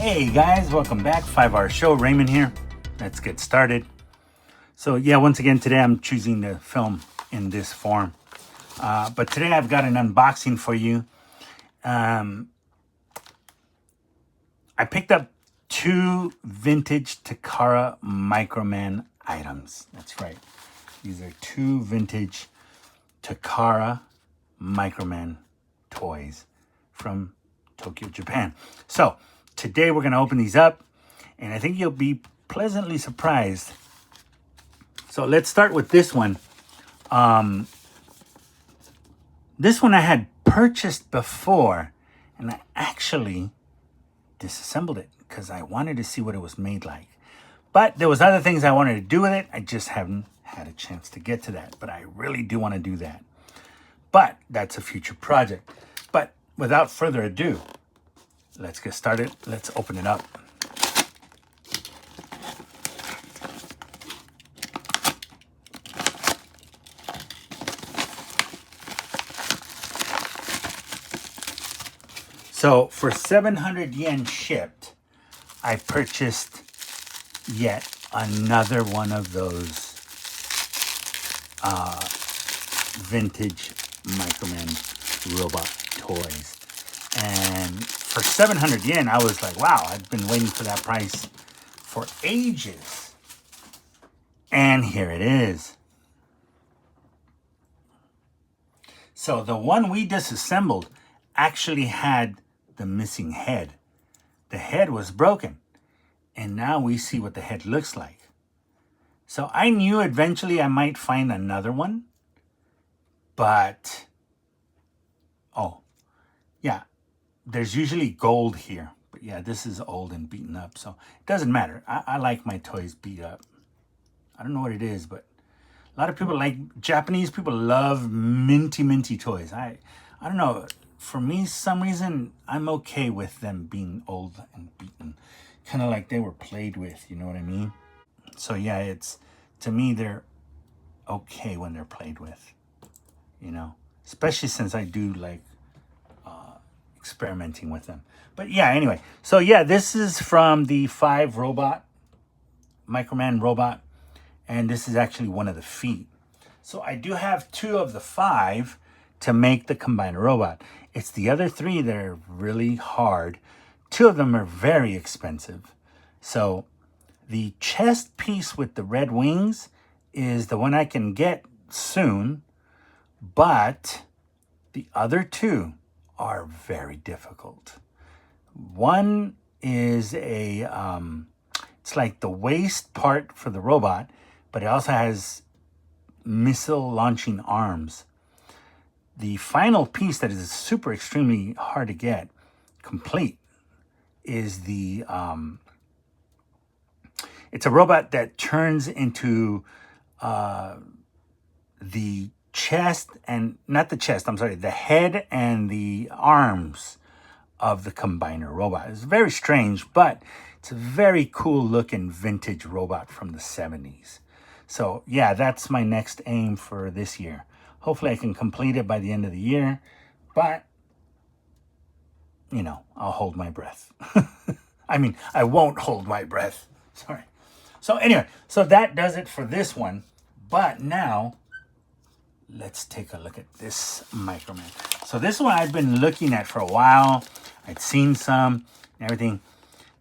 Hey guys, welcome back. 5-Hour Show, Raymond here. Let's get started. So yeah, once again today I'm choosing to film in this form. But today I've got an unboxing for you. I picked up 2 vintage Takara Microman items. That's right. These are 2 vintage Takara Microman toys from Tokyo, Japan. So today we're going to open these up, and I think you'll be pleasantly surprised. So let's start with this one. This one I had purchased before, and I actually disassembled it because I wanted to see what it was made like. But there was other things I wanted to do with it. I just haven't had a chance to get to that, but I really do want to do that. But that's a future project. But without further ado, let's get started. Let's open it up. So for 700 yen shipped, I purchased yet another one of those vintage Microman robot toys. And for 700 yen, I was like, wow, I've been waiting for that price for ages. And here it is. So the one we disassembled actually had the missing head. The head was broken. And now we see what the head looks like. So I knew eventually I might find another one. But, oh, yeah, there's usually gold here. But yeah, this is old and beaten up. So it doesn't matter. I like my toys beat up. I don't know what it is, but a lot of people like, Japanese people love minty toys. I don't know. For me, some reason, I'm okay with them being old and beaten. Kind of like they were played with, you know what I mean? So yeah, it's, to me, they're okay when they're played with, you know? Especially since I do like experimenting with them. But yeah, anyway. So yeah, this is from the 5 robot, Microman robot. And this is actually one of the feet. So I do have 2 of the 5 to make the combiner robot. It's the other 3 that are really hard. 2 of them are very expensive. So the chest piece with the red wings is the one I can get soon. But the other 2 are very difficult. One is a, it's like the waist part for the robot, but it also has missile launching arms. The final piece that is super extremely hard to get complete is the, it's a robot that turns into the chest and, not the chest, I'm sorry, the head and the arms of the combiner robot. It's very strange, but it's a very cool looking vintage robot from the 70s. So yeah, that's my next aim for this year. Hopefully I can complete it by the end of the year, but, you know, I'll hold my breath. I mean, I won't hold my breath. Sorry. So anyway, so that does it for this one. But now, let's take a look at this Microman. So this one I've been looking at for a while. I'd seen some and everything.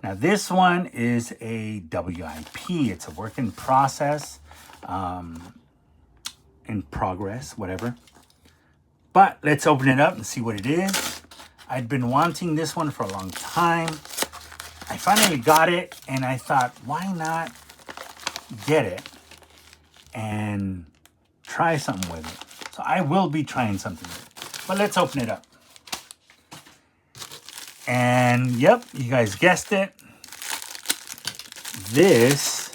Now this one is a WIP. It's a work in process. In progress, whatever. But let's open it up and see what it is. I'd been wanting this one for a long time. I finally got it, and I thought, why not get it and try something with it? So I will be trying something with it. But let's open it up. And yep, you guys guessed it. This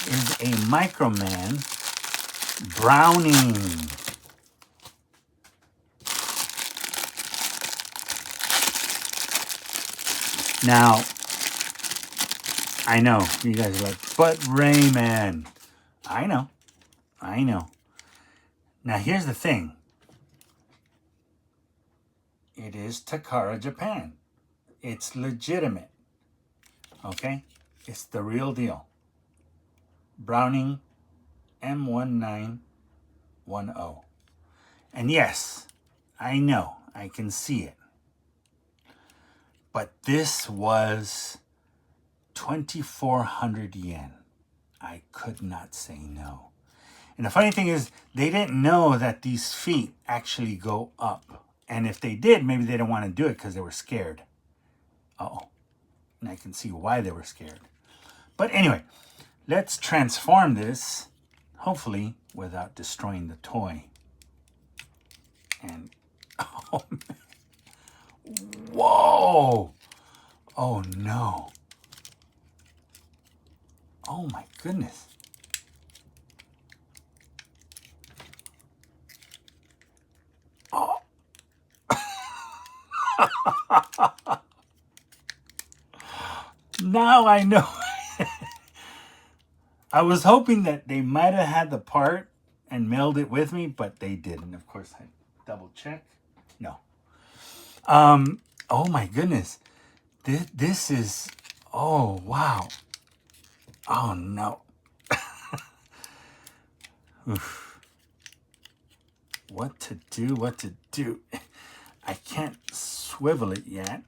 is a Microman Browning. Now, I know, you guys are like, but Raymond. I know. Now, here's the thing. It is Takara, Japan. It's legitimate. Okay? It's the real deal. Browning M1910. And yes, I know, I can see it. But this was 2,400 yen. I could not say no. And the funny thing is, they didn't know that these feet actually go up. And if they did, maybe they didn't want to do it because they were scared. Uh-oh. And I can see why they were scared. But anyway, let's transform this, hopefully without destroying the toy. And, oh, man. Whoa! Oh, no. Oh, my goodness. Oh. Now I know. I was hoping that they might have had the part and mailed it with me, but they didn't. Of course, I double check. No. Oh my goodness. This is, oh wow. Oh no. Oof. What to do. I can't swivel it yet,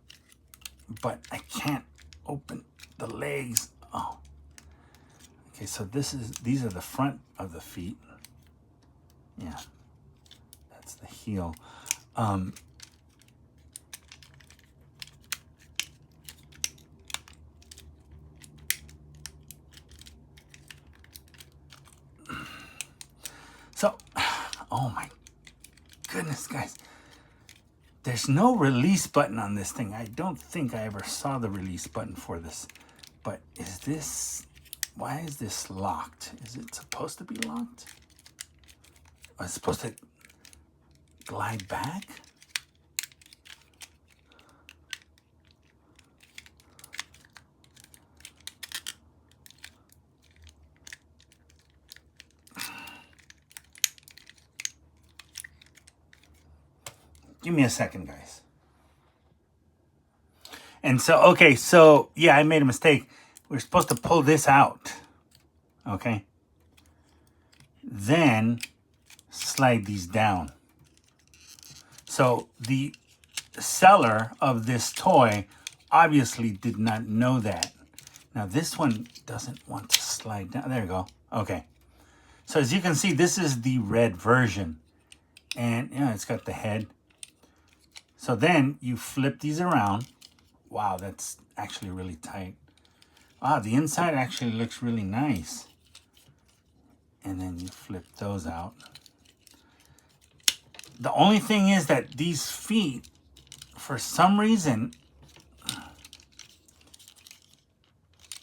but I can't open the legs. Oh. Okay, so these are the front of the feet. Yeah. That's the heel. So, oh my goodness, guys. There's no release button on this thing. I don't think I ever saw the release button for this. But is this, why is this locked? Is it supposed to be locked? Or is it supposed to glide back? Give me a second, guys. And so, okay, so, yeah, I made a mistake. We're supposed to pull this out, okay? Then slide these down. So the seller of this toy obviously did not know that. Now, this one doesn't want to slide down. There you go. Okay. So as you can see, this is the red version. And, yeah, it's got the head. So then you flip these around. Wow, that's actually really tight. Wow, the inside actually looks really nice. And then you flip those out. The only thing is that these feet, for some reason,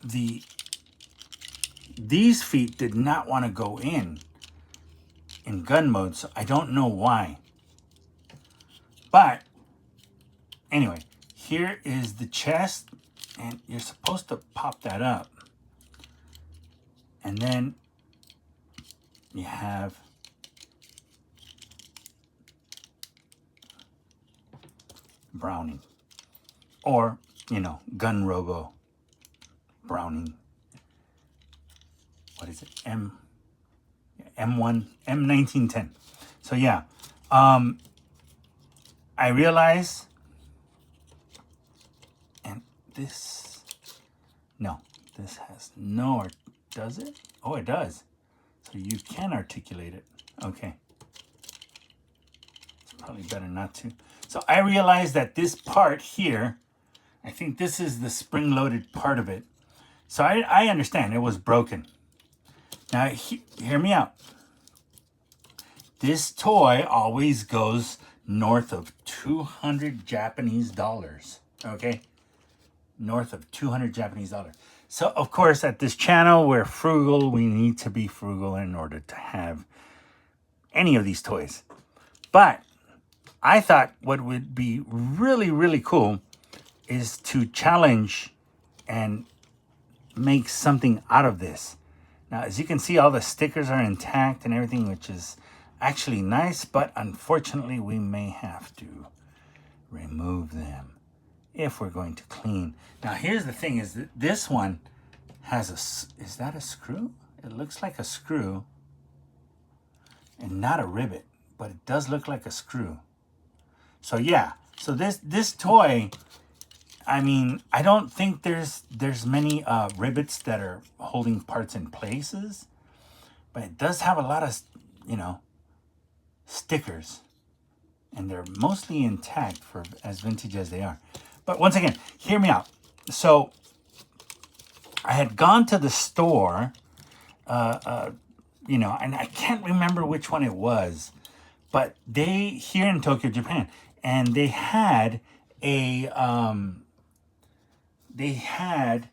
these feet did not want to go in gun mode, so I don't know why. But anyway, here is the chest, and you're supposed to pop that up. And then you have Browning, or, you know, Gun Robo Browning. What is it? M1910. So yeah, I realize, and this, no, this has no, or does it? Oh, it does. So you can articulate it. Okay. It's probably better not to. So I realized that this part here, I think this is the spring-loaded part of it. So I understand it was broken. Now, hear me out. This toy always goes north of 200 Japanese dollars, okay? North of 200 Japanese dollars. So, of course, at this channel, we're frugal. We need to be frugal in order to have any of these toys. But I thought what would be really, really cool is to challenge and make something out of this. Now, as you can see, all the stickers are intact and everything, which is actually nice, but unfortunately, we may have to remove them. if we're going to clean. Now here's the thing, is that this one has is that a screw? It looks like a screw and not a rivet, but it does look like a screw. So yeah, so this toy, I mean, I don't think there's many rivets that are holding parts in places, but it does have a lot of, you know, stickers, and they're mostly intact for as vintage as they are. But once again, hear me out. So I had gone to the store, you know, and I can't remember which one it was, but they, here in Tokyo, Japan, and they had a, they had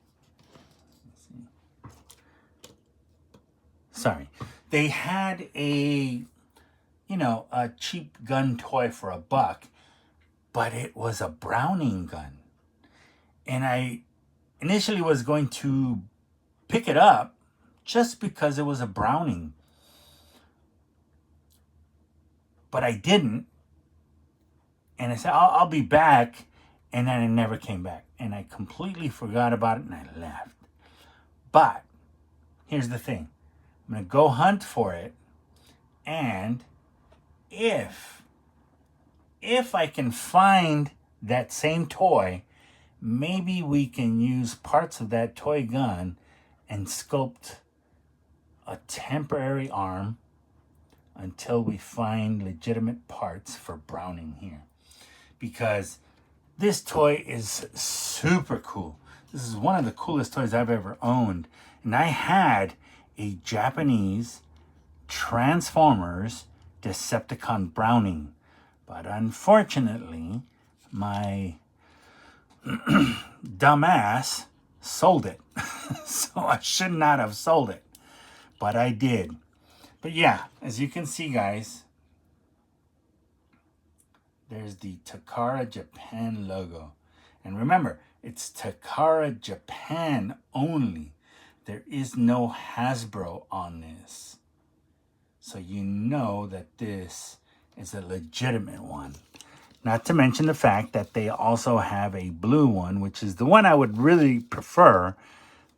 a, you know, a cheap gun toy for $1, but it was a Browning gun. And I initially was going to pick it up just because it was a Browning. But I didn't. And I said, I'll be back. And then I never came back. And I completely forgot about it and I left. But here's the thing. I'm going to go hunt for it. And if I can find that same toy, maybe we can use parts of that toy gun and sculpt a temporary arm until we find legitimate parts for Browning here. Because this toy is super cool. This is one of the coolest toys I've ever owned. And I had a Japanese Transformers Decepticon Browning. But unfortunately, my dumbass sold it. So I should not have sold it. But I did. But yeah, as you can see, guys, there's the Takara Japan logo. And remember, it's Takara Japan only. There is no Hasbro on this. So you know that this is a legitimate one. Not to mention the fact that they also have a blue one, which is the one I would really prefer.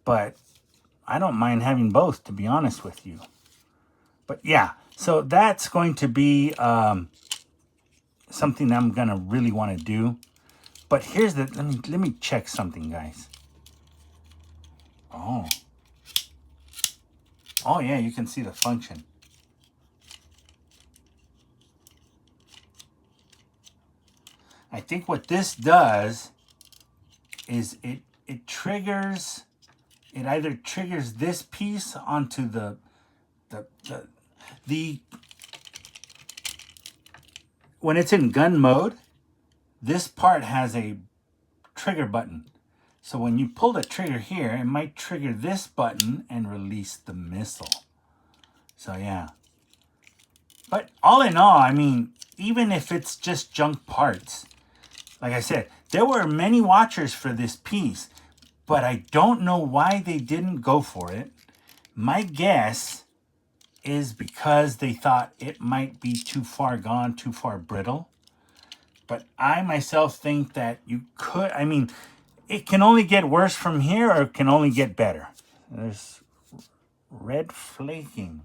But I don't mind having both, to be honest with you. But yeah, so that's going to be something I'm going to really want to do. But here's the, let me check something, guys. Oh yeah, you can see the function. I think what this does is it triggers, it either triggers this piece onto the when it's in gun mode, this part has a trigger button. So when you pull the trigger here, it might trigger this button and release the missile. So yeah. But all in all, I mean, even if it's just junk parts, like I said, there were many watchers for this piece, but I don't know why they didn't go for it. My guess is because they thought it might be too far gone, too far brittle. But I myself think that you could, I mean, it can only get worse from here or it can only get better. There's red flaking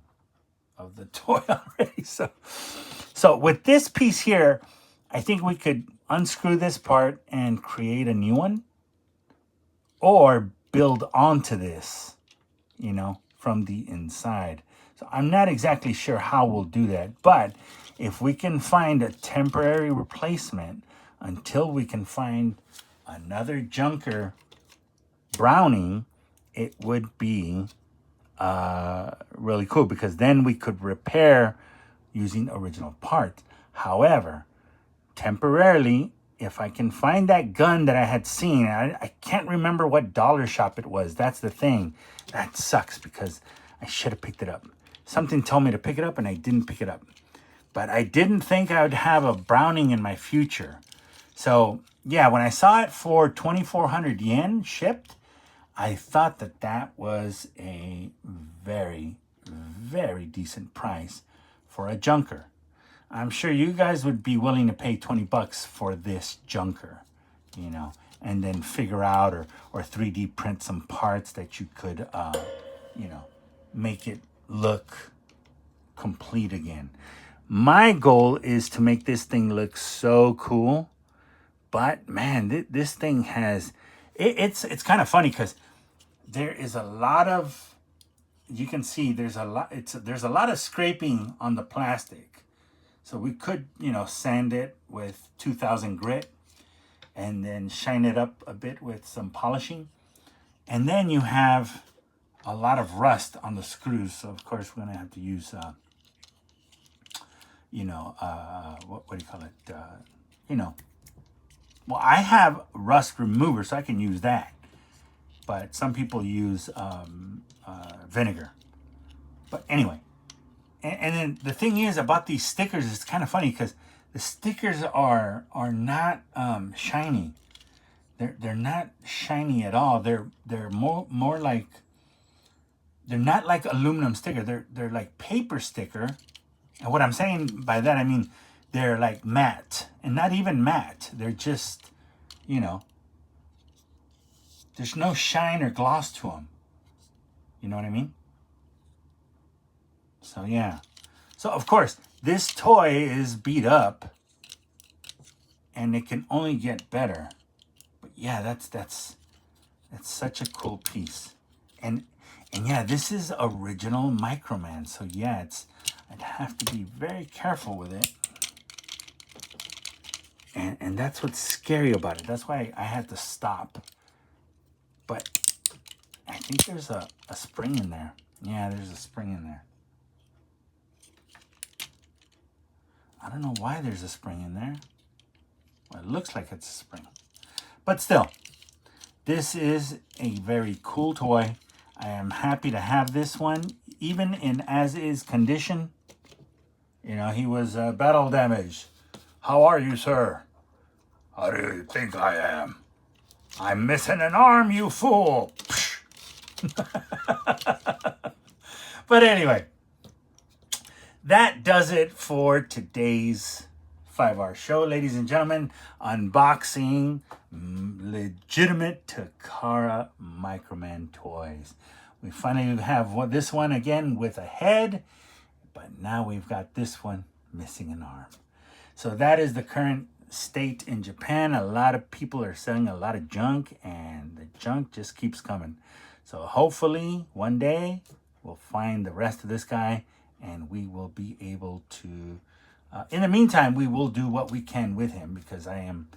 of the toy already. So with this piece here, I think we could unscrew this part and create a new one. Or build onto this, you know, from the inside. So I'm not exactly sure how we'll do that. But if we can find a temporary replacement until we can find another junker Browning, it would be really cool. Because then we could repair using original parts. However, temporarily, if I can find that gun that I had seen, I can't remember what dollar shop it was. That's the thing. That sucks because I should have picked it up. Something told me to pick it up and I didn't pick it up. But I didn't think I would have a Browning in my future. So yeah, when I saw it for 2,400 yen shipped, I thought that that was a very, very decent price for a junker. I'm sure you guys would be willing to pay 20 bucks for this junker. you know, and then figure out or 3D print some parts that you could, you know, make it look complete again. My goal is to make this thing look so cool, but man, this thing has, it's kind of funny because there is a lot of, you can see there's a lot of scraping on the plastic. So we could, you know, sand it with 2000 grit and then shine it up a bit with some polishing. And then you have a lot of rust on the screws. So of course we're gonna have to use, you know, what do you call it? You know, well, I have rust remover, so I can use that. But some people use vinegar. But anyway, and then the thing is about these stickers, it's kind of funny because the stickers are not shiny. They're not shiny at all. They're more like, they're not like aluminum sticker. They're like paper sticker. And what I'm saying by that, I mean they're like matte, and not even matte. They're just, you know, there's no shine or gloss to them. You know what I mean? So yeah. So of course, this toy is beat up and it can only get better. But yeah, that's such a cool piece. And yeah, this is original Microman. So yeah, I'd have to be very careful with it. And that's what's scary about it. That's why I had to stop. But I think there's a spring in there. Yeah, there's a spring in there. I don't know why there's a spring in there. Well, it looks like it's a spring. But still, this is a very cool toy. I am happy to have this one, even in as-is condition. You know, he was battle damaged. How are you, sir? How do you think I am? I'm missing an arm, you fool. But anyway, that does it for today's 5-hour show, ladies and gentlemen. Unboxing legitimate Takara Microman toys. We finally have this one again with a head, but now we've got this one missing an arm. So that is the current state in Japan. A lot of people are selling a lot of junk, and the junk just keeps coming. So hopefully one day we'll find the rest of this guy and we will be able to, in the meantime, we will do what we can with him, because I am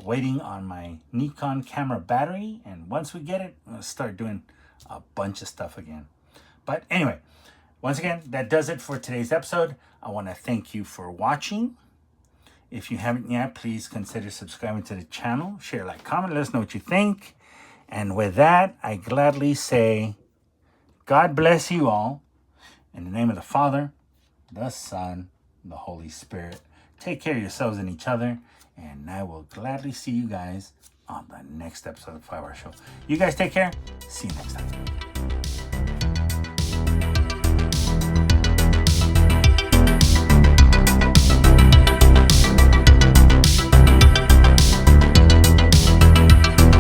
waiting on my Nikon camera battery, and once we get it, we'll start doing a bunch of stuff again. But anyway, once again, that does it for today's episode. I want to thank you for watching. If you haven't yet, please consider subscribing to the channel. Share, like, comment, let us know what you think. And with that, I gladly say, God bless you all. In the name of the Father, the Son, and the Holy Spirit. Take care of yourselves and each other. And I will gladly see you guys on the next episode of 5-Hour Show. You guys take care. See you next time.